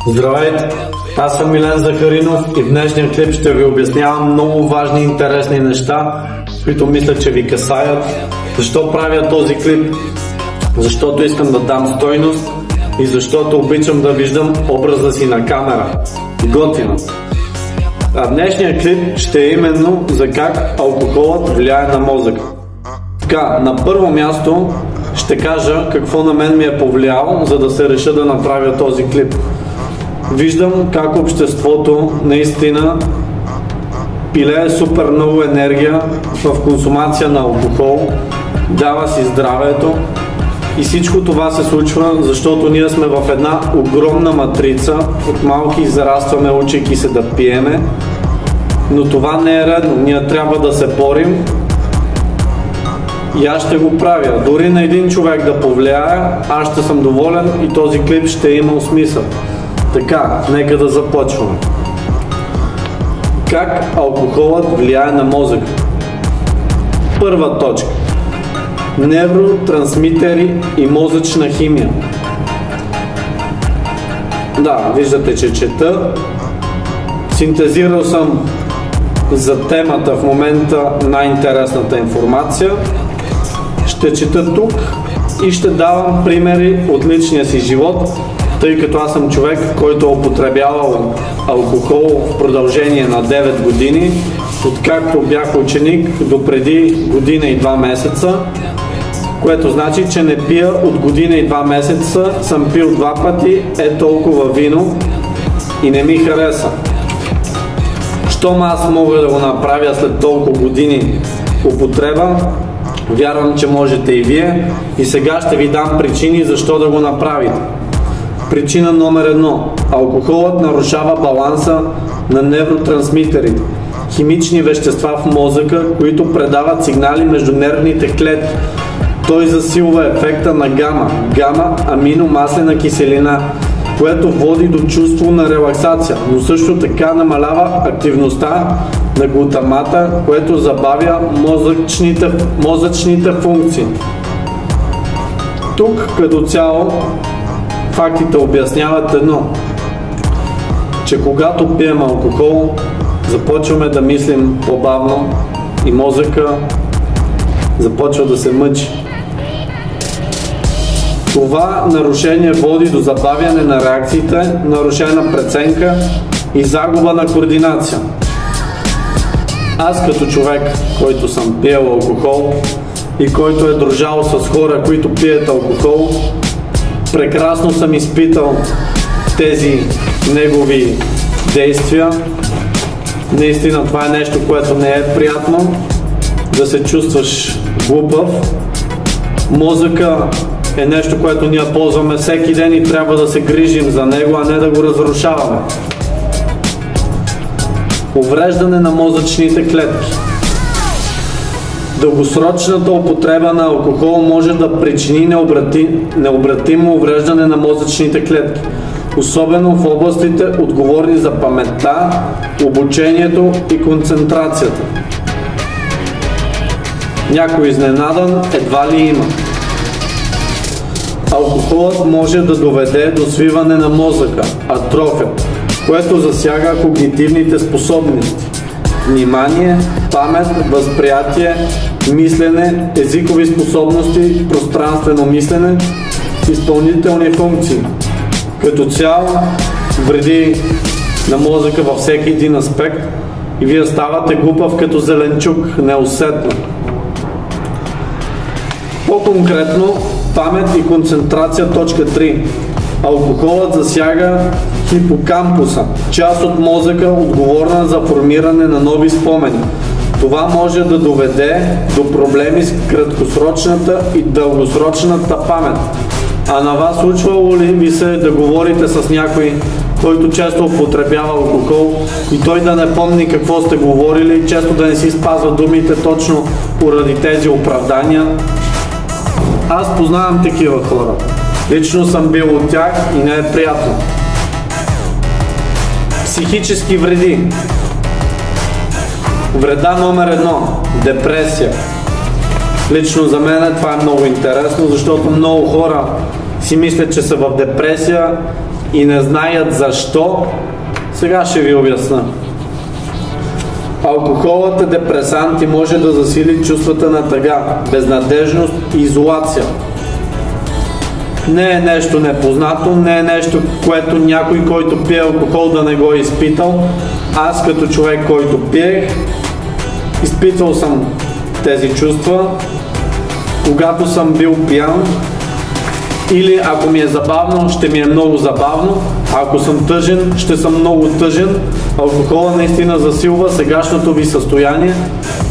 Здравейте! Аз съм Милен Захаринов и в днешния клип ще ви обяснявам много важни и интересни неща, които мисля, че ви касаят. Защо правя този клип? Защото искам да дам стойност и защото обичам да виждам образа си на камера. Готино! А днешния клип ще е именно за как алкохолът влияе на мозъка. Така, на първо място ще кажа какво на мен ми е повлияло, за да се реша да направя този клип. Виждам как обществото наистина пилее супер много енергия в консумация на алкохол, дава си здравето и всичко това се случва, защото ние сме в една огромна матрица, от малки израстваме, учейки се да пиеме, но това не е редно, ние трябва да се борим и аз ще го правя. Дори на един човек да повлияе, аз ще съм доволен и този клип ще е имал смисъл. Така, нека да започваме. Как алкохолът влияе на мозъка? Първа точка. Невротрансмитери и мозъчна химия. Да, виждате, че чета. Синтезирал съм за темата в момента най-интересната информация. Ще чета тук и ще давам примери от личния си живот, тъй като аз съм човек, който е употребявал алкохол в продължение на 9 години, откакто бях ученик до преди година и 2 месеца, което значи, че не пия от година и 2 месеца, съм пил 2 пъти, толкова вино и не ми хареса. Щом аз мога да го направя след толкова години употреба, вярвам, че можете и вие, и сега ще ви дам причини защо да го направите. Причина номер 1. Алкохолът нарушава баланса на невротрансмитерите, химични вещества в мозъка, които предават сигнали между нервните клетки. Той засилва ефекта на гама-аминомаслена киселина, което води до чувство на релаксация, но така намалява активността на глутамата, което забавя мозъчните функции. Тук като цяло фактите обясняват едно, че когато пием алкохол, започваме да мислим по-бавно и мозъка започва да се мъчи. Това нарушение води до забавяне на реакциите, нарушена преценка и загуба на координация. Аз като човек, който съм пиел алкохол и който е дружал с хора, които пият алкохол, прекрасно съм изпитал тези негови действия. Наистина това е нещо, което не е приятно, да се чувстваш глупав. Мозъка е нещо, което ние ползваме всеки ден и трябва да се грижим за него, а не да го разрушаваме. Увреждане на мозъчните клетки. Дългосрочната употреба на алкохол може да причини необратимо увреждане на мозъчните клетки, особено в областите отговорни за паметта, обучението и концентрацията. Някой изненадан едва ли има. Алкохолът може да доведе до свиване на мозъка, атрофия, което засяга когнитивните способности, внимание, памет, възприятие, мислене, езикови способности, пространствено мислене, изпълнителни функции. Като цяло вреди на мозъка във всеки един аспект и вие ставате глупав като зеленчук, неусетно. По-конкретно, памет и концентрация, точка 3. Алкохолът засяга хипокампуса, част от мозъка, отговорна за формиране на нови спомени. Това може да доведе до проблеми с краткосрочната и дългосрочната памет. А на вас случвало ли ви се да говорите с някой, който често употребява алкохол и той да не помни какво сте говорили, често да не си спазва думите точно поради тези оправдания? Аз познавам такива хора. Лично съм бил от тях и не е приятно. Психически вреди. Вреда номер 1. Депресия. Лично за мен това е много интересно, защото много хора си мислят, че са в депресия и не знаят защо, сега ще ви обясна. Алкохолът е депресант и може да засили чувствата на тъга, безнадежност и изолация. Не е нещо непознато, не е нещо, което някой, който пие алкохол, да не го е изпитал. Аз като човек, който пиех, изпитвал съм тези чувства, когато съм бил пиян, или ако ми е забавно, ще ми е много забавно, а ако съм тъжен, ще съм много тъжен. Алкохолът наистина засилва сегашното ви състояние,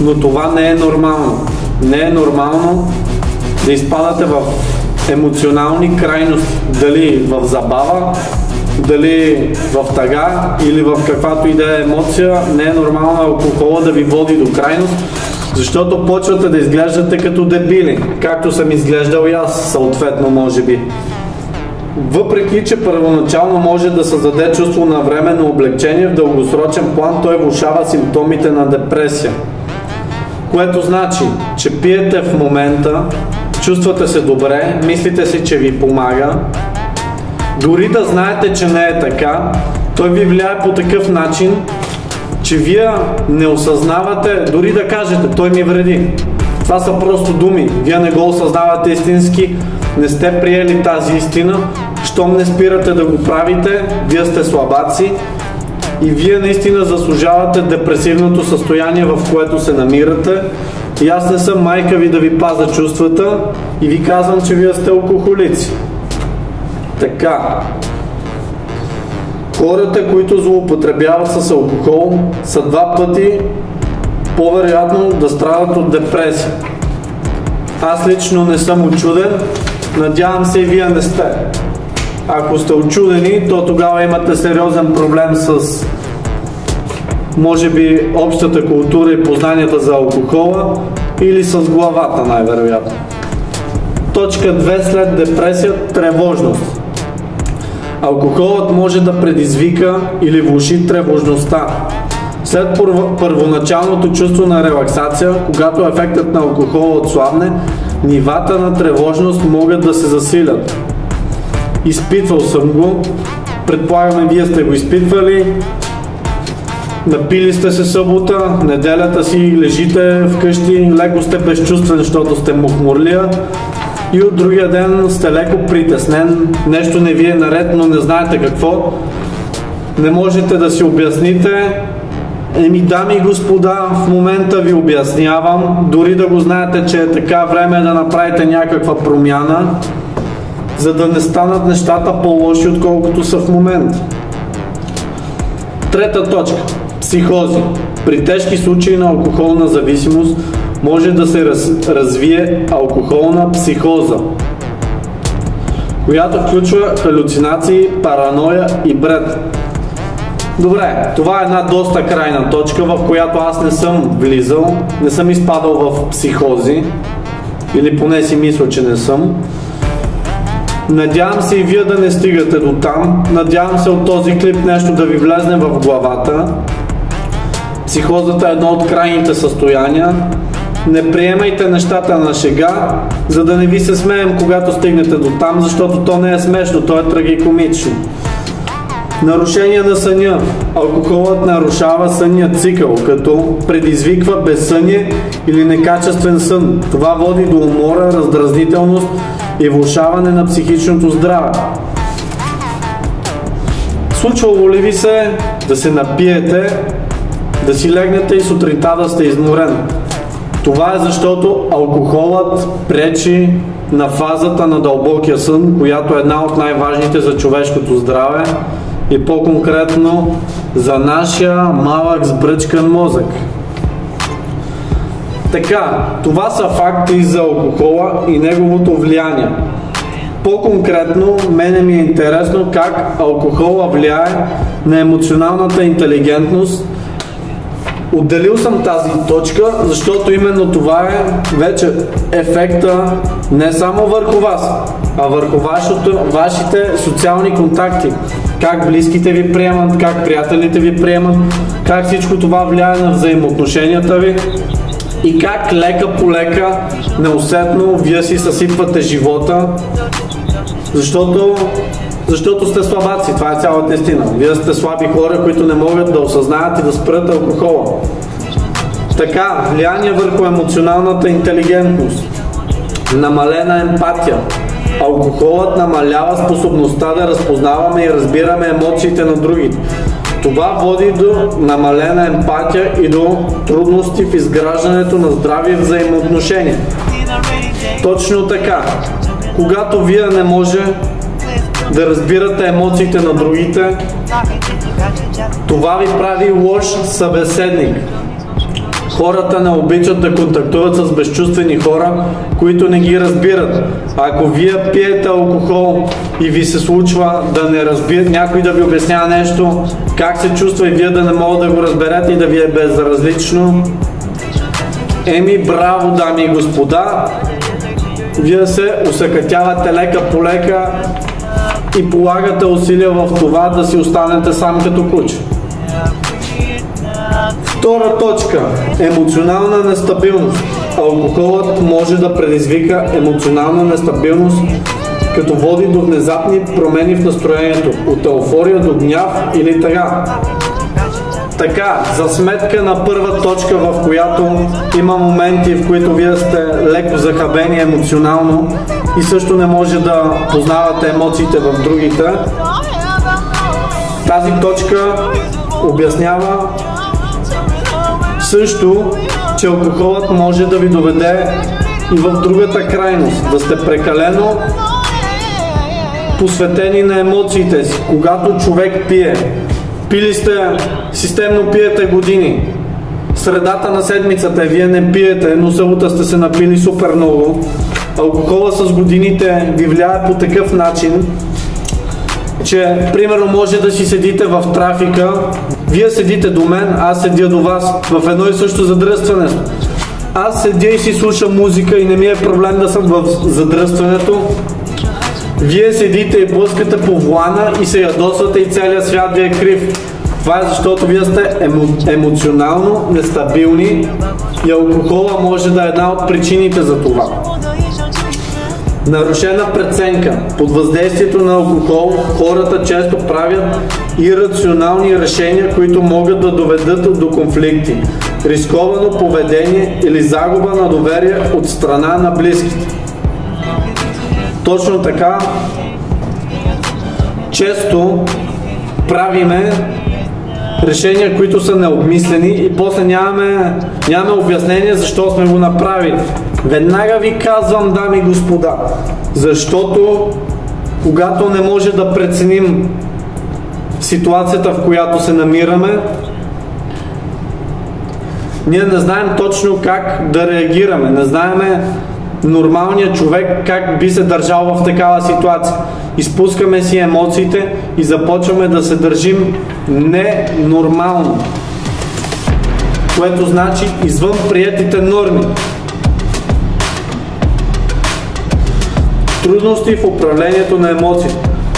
но това не е нормално. Не е нормално да изпадате в емоционални крайности, дали в забава, дали в тъга или в каквато и да е емоция. Не е нормално алкохола да ви води до крайност, защото почвате да изглеждате като дебили, както съм изглеждал и аз, съответно, може би. Въпреки че първоначално може да създаде чувство на временно облегчение, в дългосрочен план той влошава симптомите на депресия. Което значи, че пиете в момента, чувствате се добре, мислите си, че ви помага. Дори да знаете, че не е така, той ви влияе по такъв начин, че вие не осъзнавате, дори да кажете, той ми вреди. Това са просто думи. Вие не го осъзнавате истински, не сте приели тази истина. Щом не спирате да го правите, вие сте слабаци и вие наистина заслужавате депресивното състояние, в което се намирате. И аз не съм майка ви да ви пазя чувствата и ви казвам, че вие сте алкохолици. Така. Хората, които злоупотребяват с алкохол, са 2 пъти по-вероятно да страдат от депресия. Аз лично не съм учуден, надявам се и вие не сте. Ако сте учудени, то тогава имате сериозен проблем с, може би, общата култура и познанията за алкохола или с главата най-вероятно. Точка 2 след депресия – тревожност. Алкохолът може да предизвика или влоши тревожността. След първоначалното чувство на релаксация, когато ефектът на алкохола отслабне, нивата на тревожност могат да се засилят. Изпитвал съм го, предполагаме вие сте го изпитвали, напили сте се събота, неделята си лежите вкъщи, леко сте безчувствен, защото сте мухмурлия и от другия ден сте леко притеснен, нещо не ви е наред, но не знаете какво, не можете да си обясните. Дами и господа, в момента ви обяснявам, дори да го знаете, че е така, време да направите някаква промяна, за да не станат нещата по-лоши, отколкото са в момента. Трета точка. Психози. При тежки случаи на алкохолна зависимост може да се развие алкохолна психоза, която включва халюцинации, параноя и бред. Добре, това е една доста крайна точка, в която аз не съм влизал, не съм изпадал в психози, или поне си мисля, че не съм. Надявам се и вие да не стигате до там, надявам се от този клип нещо да ви влезне в главата. Психозата е едно от крайните състояния. Не приемайте нещата на шега, за да не ви се смеем, когато стигнете до там, защото то не е смешно, то е трагикомично. Нарушение на съня. Алкохолът нарушава сънния цикъл, като предизвиква безсъние или некачествен сън. Това води до умора, раздразнителност и влошаване на психичното здраве. Случвало ли ви се да се напиете, да си легнете и сутринта да сте изморен? Това е защото алкохолът пречи на фазата на дълбокия сън, която е една от най-важните за човешкото здраве и по-конкретно за нашия малък сбръчкан мозък. Така, това са факти за алкохола и неговото влияние. По-конкретно, мене ми е интересно как алкохола влияе на емоционалната интелигентност. Отделил съм тази точка, защото именно това е вече ефекта не само върху вас, а върху вашите социални контакти. Как близките ви приемат, как приятелите ви приемат, как всичко това влияе на взаимоотношенията ви и как лека по лека, неусетно, вие си съсипвате живота, защото защото сте слабаци, това е цялата истина. Вие сте слаби хора, които не могат да осъзнаят и да спрат алкохола. Така, влияние върху емоционалната интелигентност, намалена емпатия. Алкохолът намалява способността да разпознаваме и разбираме емоциите на другите. Това води до намалена емпатия и до трудности в изграждането на здрави взаимоотношения. Точно така, когато вие не може да разбирате емоциите на другите, това ви прави лош събеседник. Хората не обичат да контактуват с безчувствени хора, които не ги разбират. Ако вие пиете алкохол и ви се случва да не разбирате, някой да ви обяснява нещо, как се чувства и вие да не можете да го разберете и да ви е безразлично, браво, дами и господа, вие се усъкътявате лека по лека и полагате усилия в това да си останете сам като куче. Втора точка – емоционална нестабилност. Алкохолът може да предизвика емоционална нестабилност, като води до внезапни промени в настроението, от еуфория до гняв или тъга. Така, за сметка на първа точка, в която има моменти, в които вие сте леко захабени емоционално и също не може да познавате емоциите в другите, тази точка обяснява също, че алкохолът може да ви доведе и в другата крайност, да сте прекалено посветени на емоциите си. Когато човек пие, пили сте, системно пиете години, средата на седмицата вие не пиете, но събота сте се напили супер много, алкохола с годините ви влияе по такъв начин, че примерно може да си седите в трафика, вие седите до мен, аз седя до вас, в едно и също задръстване. Аз седя и си слушам музика и не ми е проблем да съм в задръстването. Вие седите и блъскате по волана и се ядосвате и целият свят ви е крив. Това е защото вие сте емоционално нестабилни и алкохола може да е една от причините за това. Нарушена преценка. Под въздействието на алкохол хората често правят ирационални решения, които могат да доведат до конфликти, рисковано поведение или загуба на доверие от страна на близките. Точно така, често правиме решения, които са необмислени и после нямаме обяснение защо сме го направили. Веднага ви казвам, дами и господа, защото когато не може да преценим ситуацията, в която се намираме, ние не знаем точно как да реагираме, не знаем нормалният човек как би се държал в такава ситуация. Изпускаме си емоциите и започваме да се държим ненормално, което значи извън приетите норми. Трудности в управлението на емоциите.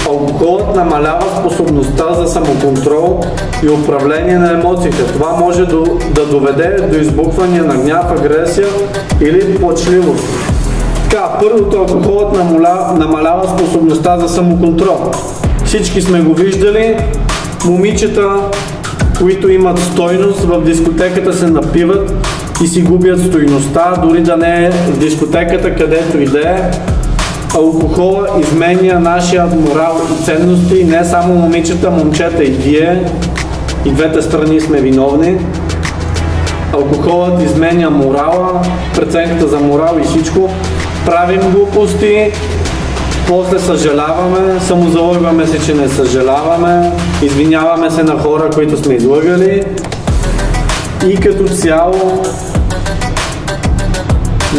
Алкохолът намалява способността за самоконтрол и управление на емоциите. Това може да доведе до избухване на гняв, агресия или плачливост. Така, първото, алкохолът намалява способността за самоконтрол. Всички сме го виждали. Момичета, които имат стойност, в дискотеката се напиват и си губят стойността, дори да не е в дискотеката, където и да е. Алкохола изменя нашия морал и ценности, не само момичета, момчета и вие, и двете страни сме виновни. Алкохолът изменя морала, преценката за морал и всичко. Правим глупости, после съжаляваме, самозалъгваме се, че не съжаляваме, извиняваме се на хора, които сме излъгали и като цяло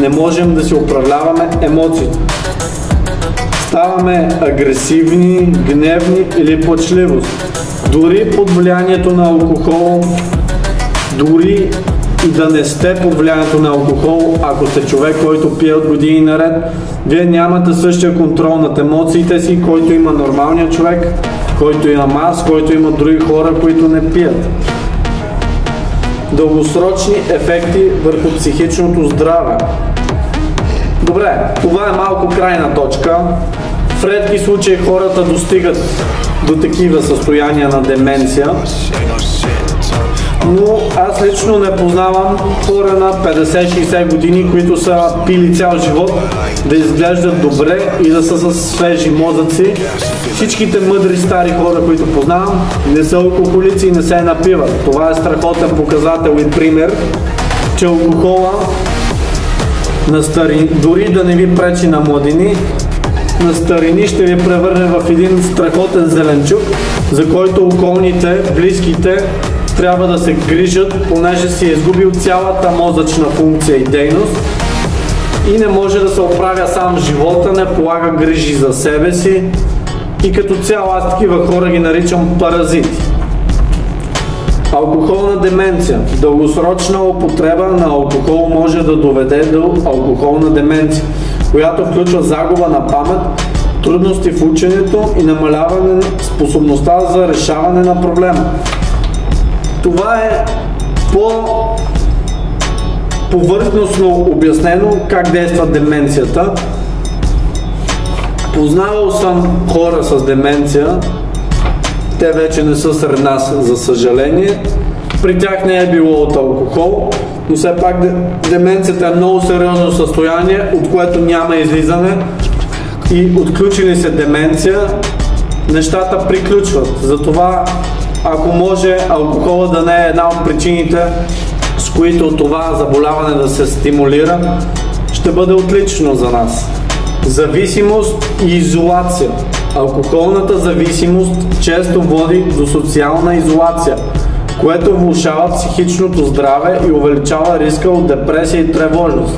не можем да си управляваме емоциите. Ставаме агресивни, гневни или плачливост. Дори под влиянието на алкохол, дори и да не сте под влиянието на алкохол, ако сте човек, който пие от години наред, вие нямате същия контрол над емоциите си, който има нормалният човек, който имам аз, който има други хора, които не пият. Дългосрочни ефекти върху психичното здраве. Добре, това е малко крайна точка. В редки случаи хората достигат до такива състояния на деменция, но аз лично не познавам хора на 50-60 години, които са пили цял живот, да изглеждат добре и да са с свежи мозъци. Всичките мъдри стари хора, които познавам, не са алкохолици и не се напиват. Това е страхотен показател и пример, че алкохола на старини, дори да не ви пречи на младини, на старини ще ви превърне в един страхотен зеленчук, за който околните, близките трябва да се грижат, понеже си е изгубил цялата мозъчна функция и дейност и не може да се оправя сам в живота, не полага грижи за себе си и като цяло аз такива хора ги наричам паразити. Алкохолна деменция. Дългосрочна употреба на алкохол може да доведе до алкохолна деменция, която включва загуба на памет, трудности в ученето и намаляване на способността за решаване на проблема. Това е повърхностно обяснено как действа деменцията. Познавал съм хора с деменция, те вече не са сред нас, за съжаление. При тях не е било от алкохол, но все пак деменцията е много сериозно състояние, от което няма излизане и отключили се деменция, нещата приключват. Затова, ако може алкохола да не е една от причините, с които това заболяване да се стимулира, ще бъде отлично за нас. Зависимост и изолация. Алкохолната зависимост често води до социална изолация, което влошава психичното здраве и увеличава риска от депресия и тревожност.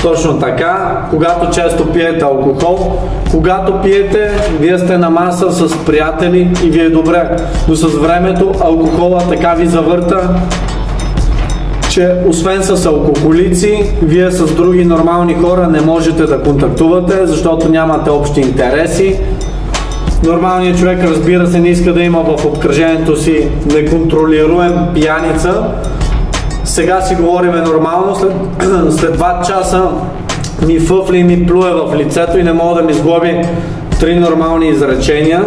Точно така, когато често пиете алкохол, когато пиете, вие сте на маса с приятели и ви е добре, но с времето алкохола така ви завърта, че освен с алкохолици, вие с други нормални хора не можете да контактувате, защото нямате общи интереси. Нормалният човек, разбира се, не иска да има в обкръжението си неконтролируем пияница. Сега си говориме нормално, след 2 часа ми фъфли и ми плюе в лицето и не мога да ми сглоби 3 нормални изречения.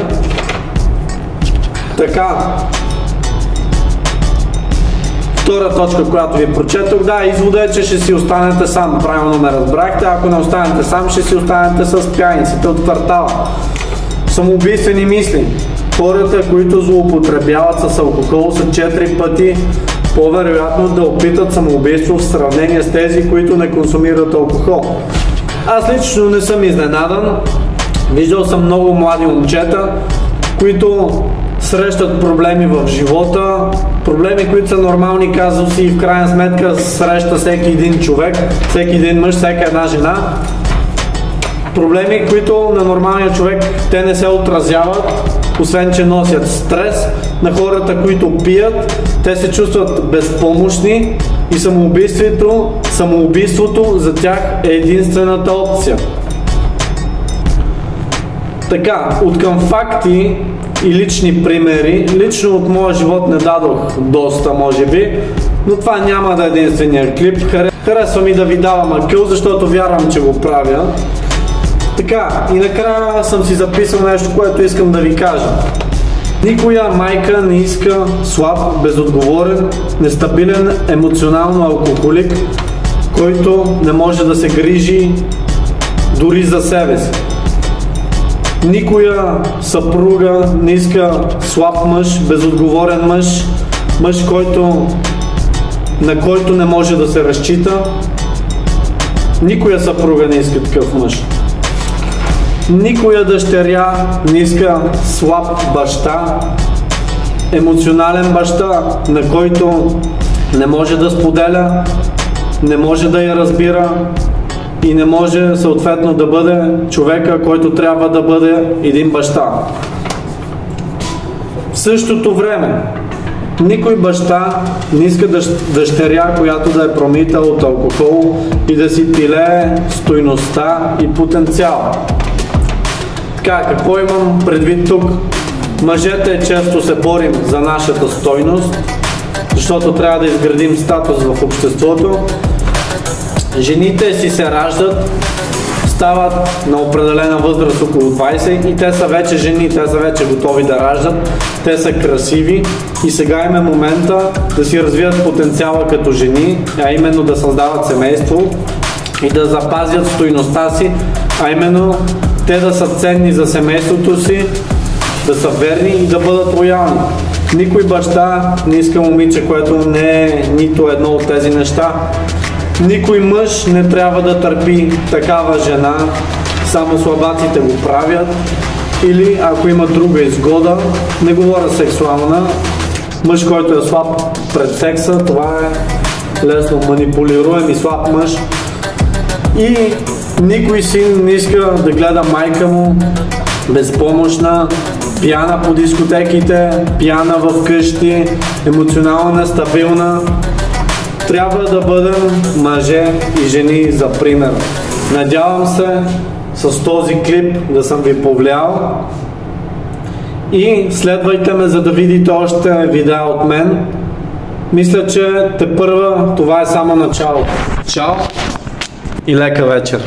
Така. Втора точка, която ви прочетох, да, извода е, че ще си останете сам. Правилно ме разбрахте. Ако не останете сам, ще си останете с пияниците от квартала. Самоубийствени мисли. Хората, които злоупотребяват с алкохол, са 4 пъти по-вероятно да опитат самоубийство в сравнение с тези, които не консумират алкохол. Аз лично не съм изненадан. Виждал съм много млади момчета, които срещат проблеми в живота, проблеми, които са нормални казуси и в крайна сметка среща всеки един човек, всеки един мъж, всяка една жена. Проблеми, които на нормалния човек те не се отразяват, освен че носят стрес. На хората, които пият, те се чувстват безпомощни и самоубийството за тях е единствената опция. Така, откъм факти и лични примери, лично от моя живот не дадох доста, може би, но това няма да е единствения клип. Харесва ми да ви давам акъл, защото вярвам, че го правя. Така, и накрая съм си записал нещо, което искам да ви кажа. Никоя майка не иска слаб, безотговорен, нестабилен, емоционално алкохолик, който не може да се грижи дори за себе си. Никоя съпруга не иска слаб мъж, безотговорен мъж, мъж, на който не може да се разчита. Никоя съпруга не иска такъв мъж. Никоя дъщеря не иска слаб баща, емоционален баща, на който не може да споделя, не може да я разбира и не може съответно да бъде човека, който трябва да бъде един баща. В същото време, никой баща не иска дъщеря, която да е промита от алкохол и да си пилее стойността и потенциала. Така, какво имам предвид тук? Мъжете често се борим за нашата стойност, защото трябва да изградим статус в обществото. Жените си се раждат с стават на определена възраст, около 20, и те са вече жени, те са вече готови да раждат, те са красиви и сега им е момента да си развият потенциала като жени, а именно да създават семейство и да запазят стойността си, а именно те да са ценни за семейството си, да са верни и да бъдат лоялни. Никой баща не иска момиче, което не е нито едно от тези неща. Никой мъж не трябва да търпи такава жена, само слабаците го правят. Или ако има друга изгода, не говоря сексуална, мъж, който е слаб пред секса, това е лесно манипулируем и слаб мъж. И никой син не иска да гледа майка му безпомощна, пияна по дискотеките, пияна в къщи, емоционално нестабилна. Трябва да бъдем мъже и жени за пример. Надявам се с този клип да съм ви повлиял и следвайте ме, за да видите още видеа от мен. Мисля, че тепърва това е само начало. Чао и лека вечер!